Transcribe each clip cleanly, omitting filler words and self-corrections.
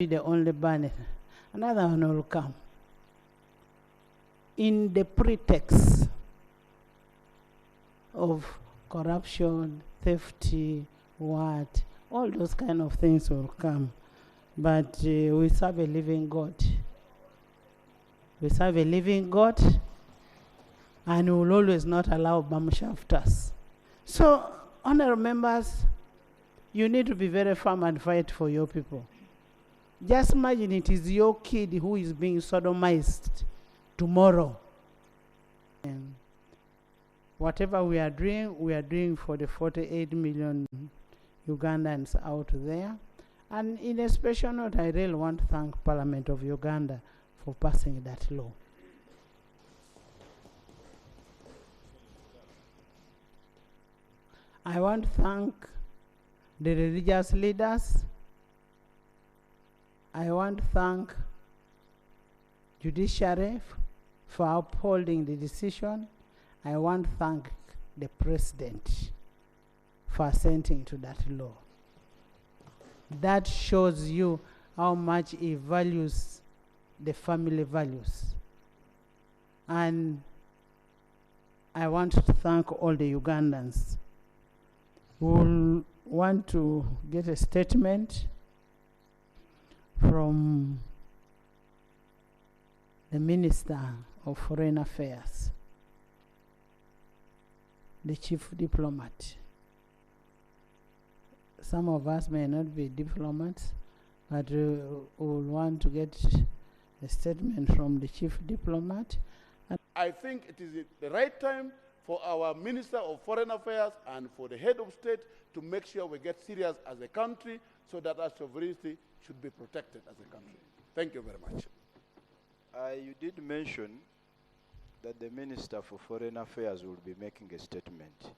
the only ban. Another one will come. In the pretext of corruption, theft, what, all those kind of things will come. But we serve a living God. We serve a living God, and we will always not allow bamshafters. So, honorable members, you need to be very firm and fight for your people. Just imagine it is your kid who is being sodomized tomorrow. And whatever we are doing for the 48 million Ugandans out there. And in a special note, I really want to thank Parliament of Uganda for passing that law. I want to thank the religious leaders. I want to thank judiciary for upholding the decision. I want to thank the president for assenting to that law. That shows you how much he values the family values. And I want to thank all the Ugandans who want to get a statement from the Minister of Foreign Affairs, the chief diplomat. Some of us may not be diplomats, but we will want to get a statement from the chief diplomat. I think it is the right time for our Minister of Foreign Affairs and for the head of state to make sure we get serious as a country so that our sovereignty should be protected as a country. Thank you very much. You did mention that the Minister for Foreign Affairs will be making a statement.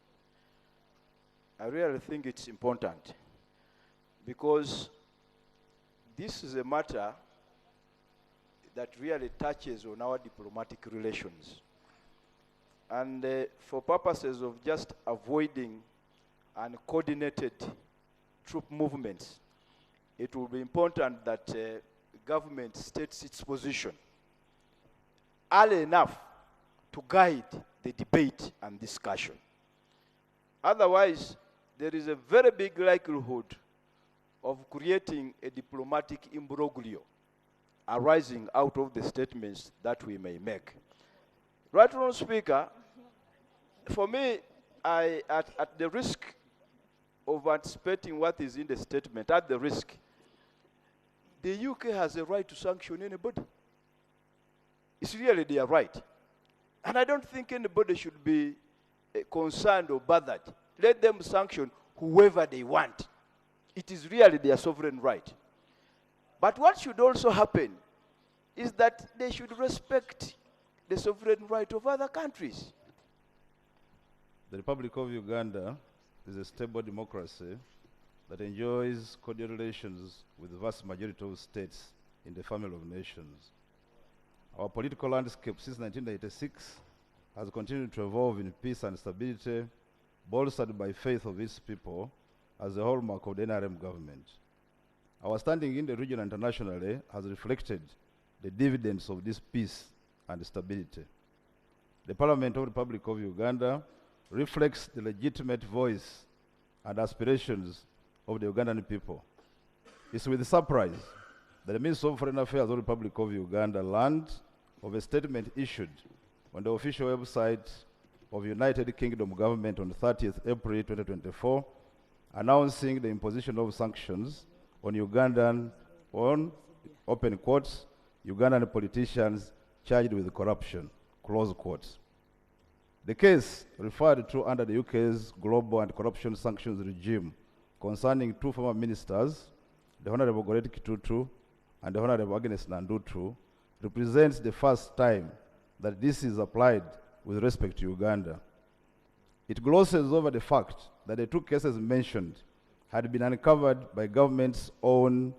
I really think it's important because this is a matter that really touches on our diplomatic relations. And for purposes of just avoiding uncoordinated troop movements, it will be important that government states its position early enough to guide the debate and discussion. Otherwise, there is a very big likelihood of creating a diplomatic imbroglio arising out of the statements that we may make. Right, Honourable Speaker, for me, at the risk of anticipating what is in the statement, at the risk, the UK has a right to sanction anybody. It's really their right. And I don't think anybody should be concerned or bothered. Let them sanction whoever they want. It is really their sovereign right. But what should also happen is that they should respect the sovereign right of other countries. The Republic of Uganda is a stable democracy that enjoys cordial relations with the vast majority of states in the family of nations. Our political landscape since 1986 has continued to evolve in peace and stability, bolstered by faith of its people as the hallmark of the NRM government. Our standing in the region and internationally has reflected the dividends of this peace and stability. The Parliament of the Republic of Uganda reflects the legitimate voice and aspirations of the Ugandan people. It's with surprise that the Minister of Foreign Affairs of the Republic of Uganda learned of a statement issued on the official website of United Kingdom government on 30th April 2024, announcing the imposition of sanctions on Ugandan, on, open quotes, Ugandan politicians charged with corruption, close quotes. The case referred to under the UK's global anti-corruption sanctions regime concerning two former ministers, the Honourable Goretti Kitutu and the Honourable Agnes Nandutu, represents the first time that this is applied with respect to Uganda. It glosses over the fact that the two cases mentioned had been uncovered by government's own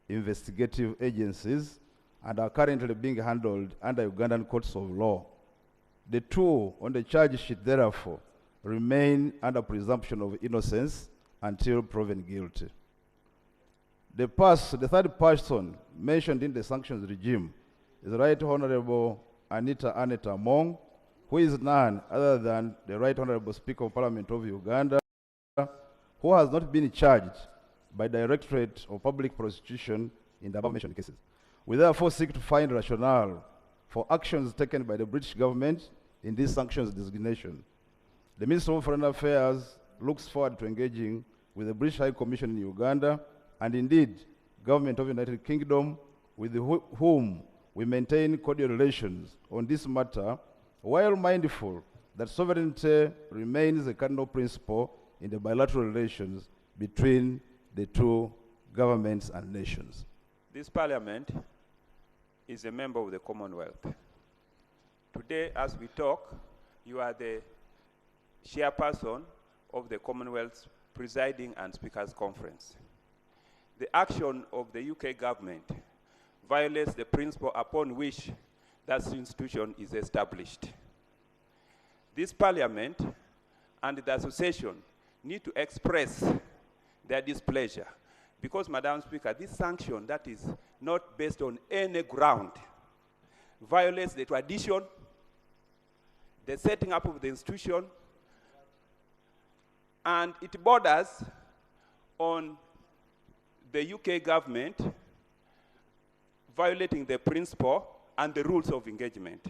investigative agencies and are currently being handled under Ugandan courts of law. The two on the charge sheet, therefore, remain under presumption of innocence until proven guilty. The third person mentioned in the sanctions regime is the Right Honorable Anita Among, who is none other than the Right Honorable Speaker of Parliament of Uganda, who has not been charged by Directorate of Public Prosecution in the above-mentioned cases. We therefore seek to find rationale for actions taken by the British government in this sanctions designation. The Minister of Foreign Affairs looks forward to engaging with the British High Commission in Uganda, and indeed, Government of the United Kingdom, with whom we maintain cordial relations on this matter, while mindful that sovereignty remains a cardinal principle in the bilateral relations between the two governments and nations. This Parliament is a member of the Commonwealth. Today, as we talk, you are the chairperson of the Commonwealth's Presiding and Speakers Conference. The action of the UK government violates the principle upon which that institution is established. This Parliament and the Association need to express their displeasure because, Madam Speaker, this sanction that is not based on any ground violates the tradition, the setting up of the institution, and it borders on the UK government violating the principle and the rules of engagement.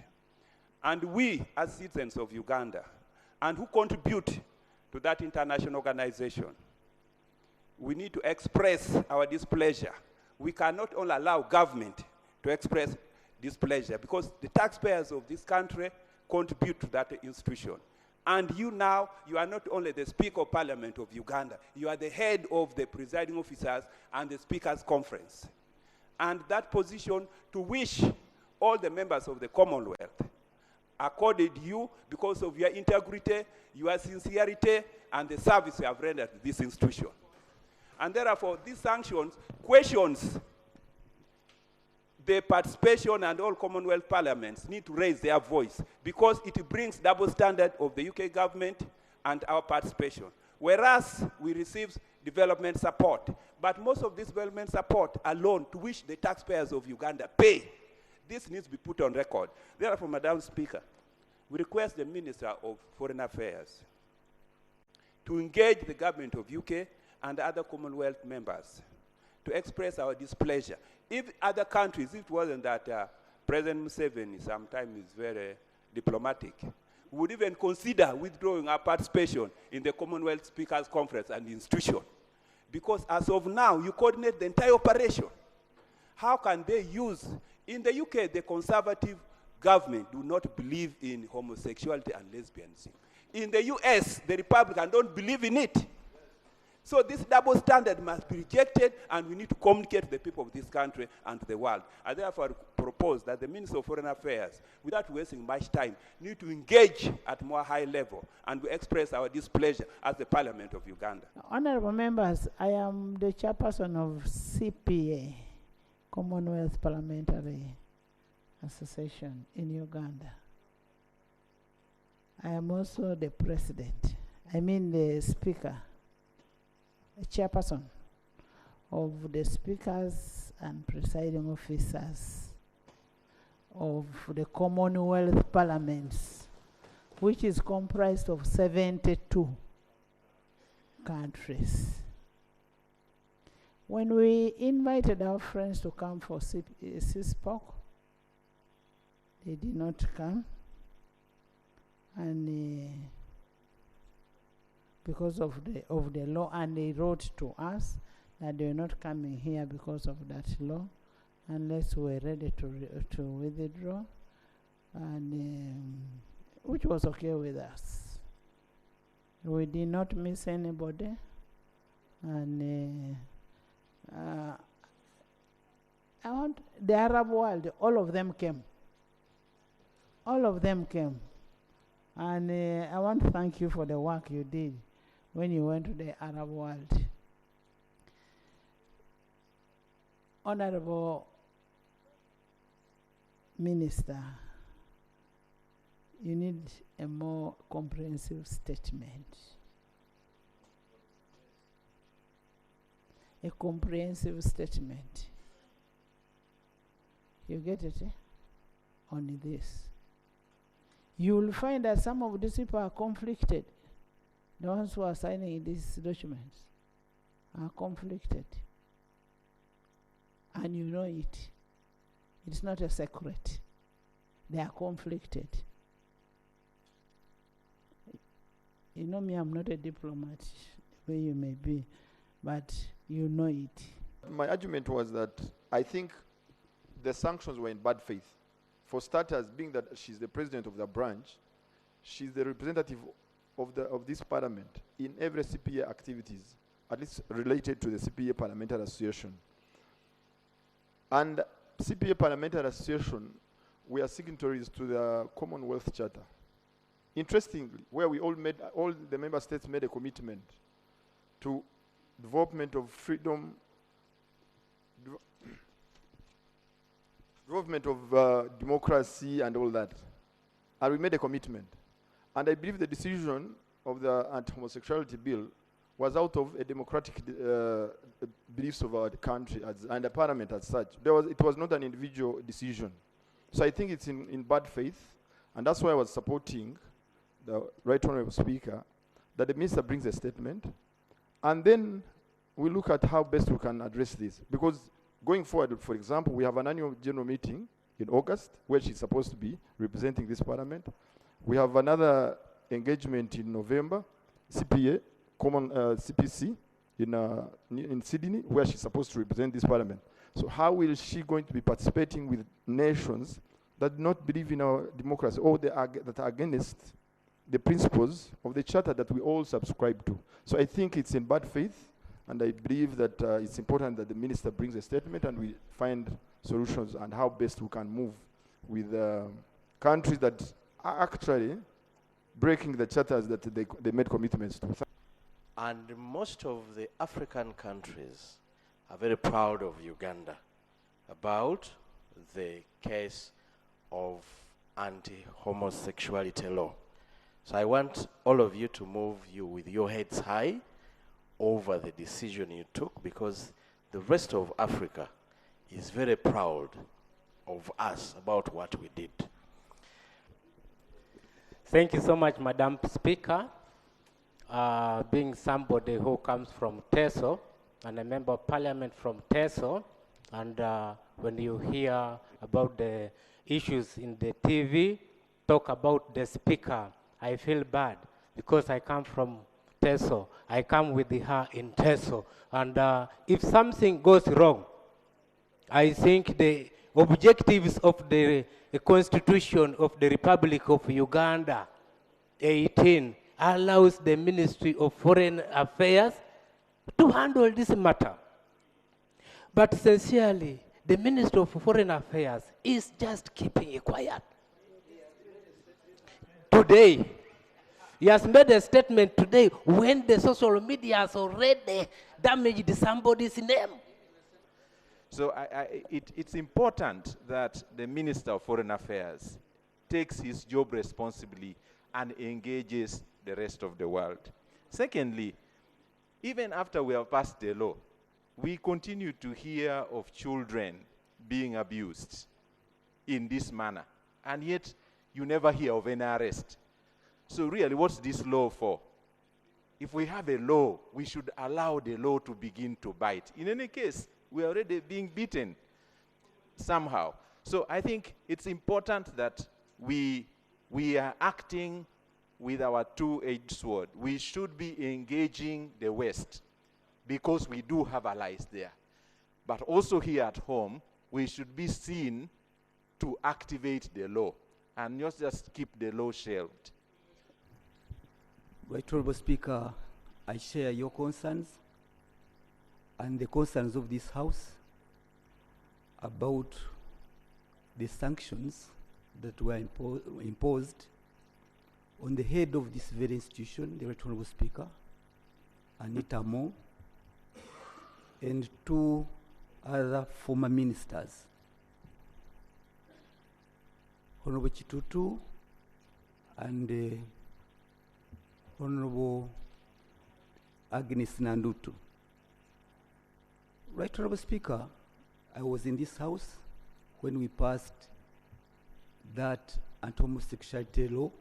And we, as citizens of Uganda, and who contribute to that international organization, we need to express our displeasure. We cannot only allow government to express displeasure because the taxpayers of this country contribute to that institution. And you now, you are not only the Speaker of Parliament of Uganda, you are the head of the presiding officers and the Speakers Conference. And that position to which all the members of the Commonwealth accorded you because of your integrity, your sincerity, and the service you have rendered to this institution. And therefore, these sanctions questions the participation, and all Commonwealth parliaments need to raise their voice because it brings double standard of the UK government and our participation. Whereas we receive development support, but most of this development support alone to which the taxpayers of Uganda pay, this needs to be put on record. Therefore, Madam Speaker, we request the Minister of Foreign Affairs to engage the government of UK and other Commonwealth members to express our displeasure. If other countries, if it wasn't that President Museveni sometimes is very diplomatic, would even consider withdrawing our participation in the Commonwealth Speakers Conference and the institution. Because as of now, you coordinate the entire operation. How can they use, in the UK, the Conservative government do not believe in homosexuality and lesbianism. In the US, the Republicans don't believe in it. So this double standard must be rejected, and we need to communicate to the people of this country and to the world. I therefore propose that the Minister of Foreign Affairs, without wasting much time, need to engage at more high level and we express our displeasure as the Parliament of Uganda. Honorable members, I am the chairperson of CPA, Commonwealth Parliamentary Association in Uganda. I am also the president, the speaker, the chairperson of the speakers and presiding officers of the Commonwealth Parliaments, which is comprised of 72 countries. When we invited our friends to come for CISPOC, they did not come, and because of the law, and they wrote to us that they were not coming here because of that law, unless we were ready to withdraw, and which was okay with us. We did not miss anybody, and I want the Arab world, all of them came. All of them came. And I want to thank you for the work you did when you went to the Arab world. Honorable Minister, you need a more comprehensive statement. a comprehensive statement. You get it, on this. You will find that some of these people are conflicted. The ones who are signing these documents are conflicted. And you know it. It's not a secret. They are conflicted. You know me, I'm not a diplomat, the way you may be, but you know it. My argument was that I think the sanctions were in bad faith. For starters, being that she's the president of the branch, she's the representative of this parliament in every CPA activities, at least related to the CPA Parliamentary Association. And CPA Parliamentary Association, we are signatories to the Commonwealth Charter. Interestingly, where we all the member states made a commitment to development of freedom, development of democracy and all that. And we made a commitment. And I believe the decision of the anti-homosexuality bill was out of a democratic beliefs of our country and the parliament as such. It was not an individual decision. So I think it's in bad faith, and that's why I was supporting the Right Honourable Speaker, that the Minister brings a statement, and then we look at how best we can address this. Because going forward, for example, we have an annual general meeting in August, where she's supposed to be representing this parliament. We have another engagement in November, CPA, CPC, in Sydney, where she's supposed to represent this parliament. So how will she going to be participating with nations that do not believe in our democracy, or that are against the principles of the charter that we all subscribe to? So I think it's in bad faith, and I believe that it's important that the minister brings a statement and we find solutions and how best we can move with countries that are actually breaking the charters that they made commitments to. And most of the African countries are very proud of Uganda about the case of anti-homosexuality law. So I want all of you to move with your heads high over the decision you took, because the rest of Africa is very proud of us about what we did. Thank you so much, Madam Speaker. Being somebody who comes from Teso, and a member of parliament from Teso, and when you hear about the issues in the TV, talk about the speaker, I feel bad because I come from Teso. I come with her in Teso. And if something goes wrong, I think the objectives of the Constitution of the Republic of Uganda, 18, allows the Ministry of Foreign Affairs to handle this matter. But sincerely, the Minister of Foreign Affairs is just keeping it quiet. Today, he has made a statement today when the social media has already damaged somebody's name. So it's important that the Minister of Foreign Affairs takes his job responsibly and engages the rest of the world. Secondly, even after we have passed the law, we continue to hear of children being abused in this manner, and yet you never hear of any arrest. So really, what's this law for? If we have a law, we should allow the law to begin to bite. In any case, we are already being beaten somehow. So I think it's important that we are acting with our two-edged sword. We should be engaging the West because we do have allies there. But also here at home, we should be seen to activate the law and not just keep the law shelved. Right Honourable Speaker, I share your concerns and the concerns of this House about the sanctions that were imposed on the head of this very institution, the Right Honourable Speaker, Anita Among, and two other former ministers, Honourable Chitutu and Honourable Agnes Nandutu. Right Honorable Speaker, I was in this house when we passed that Ant-Homo sexuality law,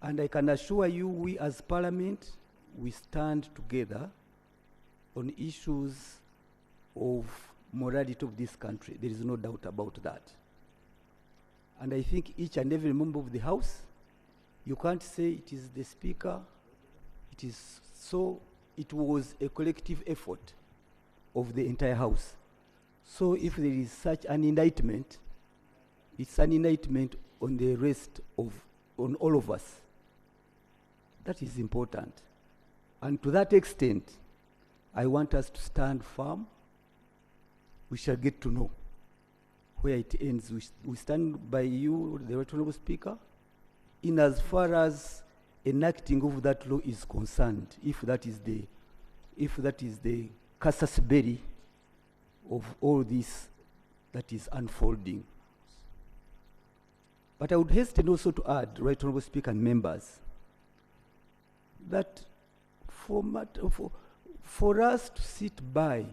and I can assure you, we as Parliament, we stand together on issues of morality of this country. There is no doubt about that. And I think each and every member of the House, you can't say it is the Speaker, it is so, it was a collective effort of the entire House. So if there is such an indictment, it's an indictment on the rest of, on all of us. That is important. And to that extent, I want us to stand firm. We shall get to know where it ends. We stand by you, the Right Honourable Speaker, in as far as enacting of that law is concerned, if that is the casus belli of all this that is unfolding. But I would hasten also to add, Right Honourable Speaker and members, that for us to sit by,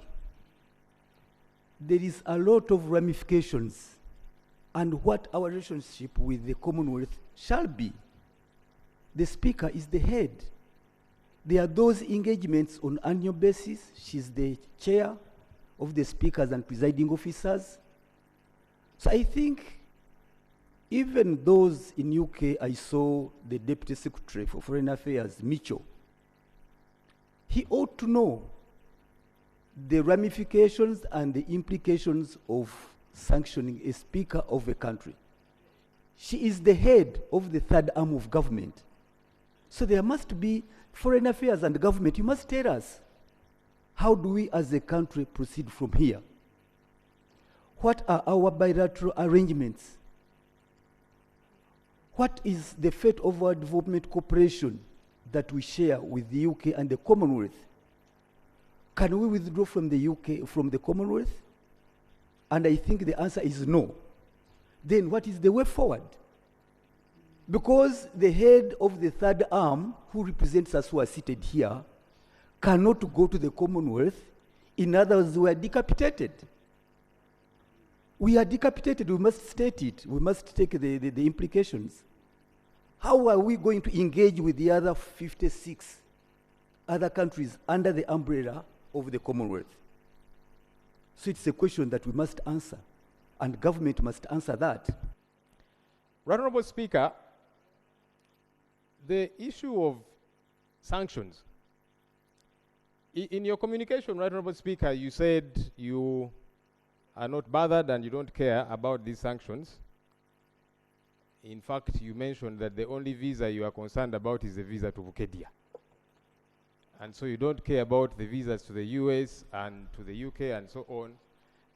there is a lot of ramifications and what our relationship with the Commonwealth shall be. The Speaker is the head. There are those engagements on annual basis. She's the chair of the speakers and presiding officers. So I think even those in UK, I saw the Deputy Secretary for Foreign Affairs, Mitchell. He ought to know the ramifications and the implications of sanctioning a speaker of a country. She is the head of the third arm of government. So there must be foreign affairs and government. You must tell us, how do we as a country proceed from here? What are our bilateral arrangements? What is the fate of our development cooperation that we share with the UK and the Commonwealth? Can we withdraw from the UK, from the Commonwealth? And I think the answer is no. Then what is the way forward? Because the head of the third arm, who represents us who are seated here, cannot go to the Commonwealth. In other words, we are decapitated. We are decapitated, we must state it. We must take the implications. How are we going to engage with the other 56 other countries under the umbrella of the Commonwealth? So it's a question that we must answer, and government must answer that. Right Honourable Speaker, the issue of sanctions. In your communication, Right Honourable Speaker, you said you are not bothered and you don't care about these sanctions. In fact, you mentioned that the only visa you are concerned about is the visa to Bukedea. And so you don't care about the visas to the US and to the UK and so on.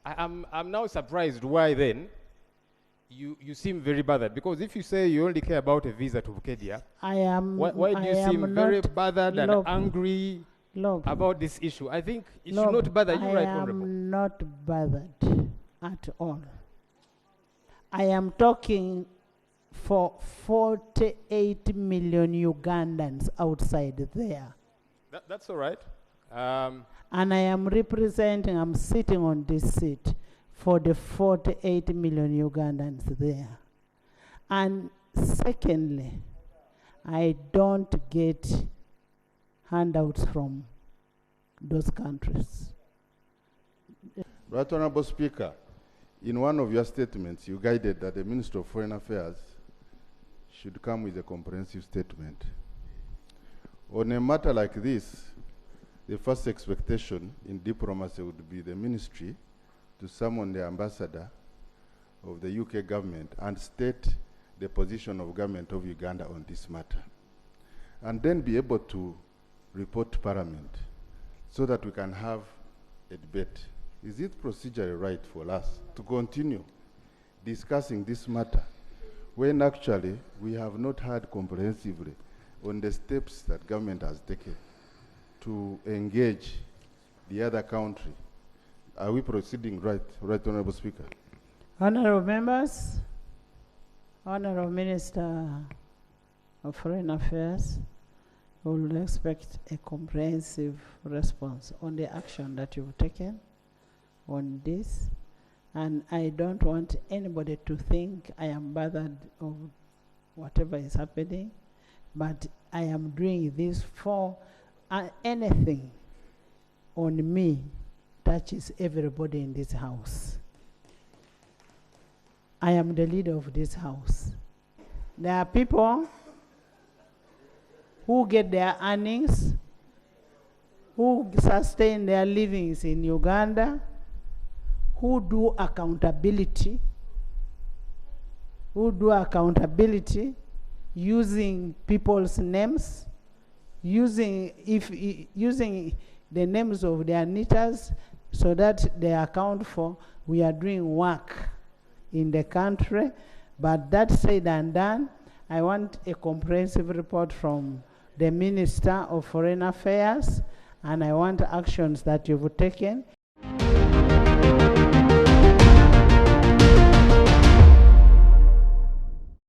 I'm now surprised why then you seem very bothered. Because if you say you only care about a visa to Bukedea, why do you seem very bothered and angry about this issue? I think it should not bother you, Right Honourable. I am not bothered at all. I am talking for 48 million Ugandans outside there. That's all right. And I am representing, I'm sitting on this seat for the 48 million Ugandans there. And secondly, I don't get handouts from those countries. Right Honourable Speaker, in one of your statements, you guided that the Minister of Foreign Affairs should come with a comprehensive statement. On a matter like this, the first expectation in diplomacy would be the ministry to summon the ambassador of the UK government and state the position of government of Uganda on this matter, and then be able to report to Parliament so that we can have a debate. Is it procedurally right for us to continue discussing this matter when actually we have not heard comprehensively on the steps that government has taken to engage the other country? Are we proceeding right, Honourable Speaker? Honourable members, Honourable Minister of Foreign Affairs, We will expect a comprehensive response on the action that you've taken on this. And I don't want anybody to think I am bothered of whatever is happening, but I am doing this for anything on me touches everybody in this house. I am the leader of this house. There are people who get their earnings, who sustain their livings in Uganda, who do accountability, using people's names, using the names of their Anitas so that they account for we are doing work in the country. But that said and done, I want a comprehensive report from the Minister of Foreign Affairs, and I want actions that you've taken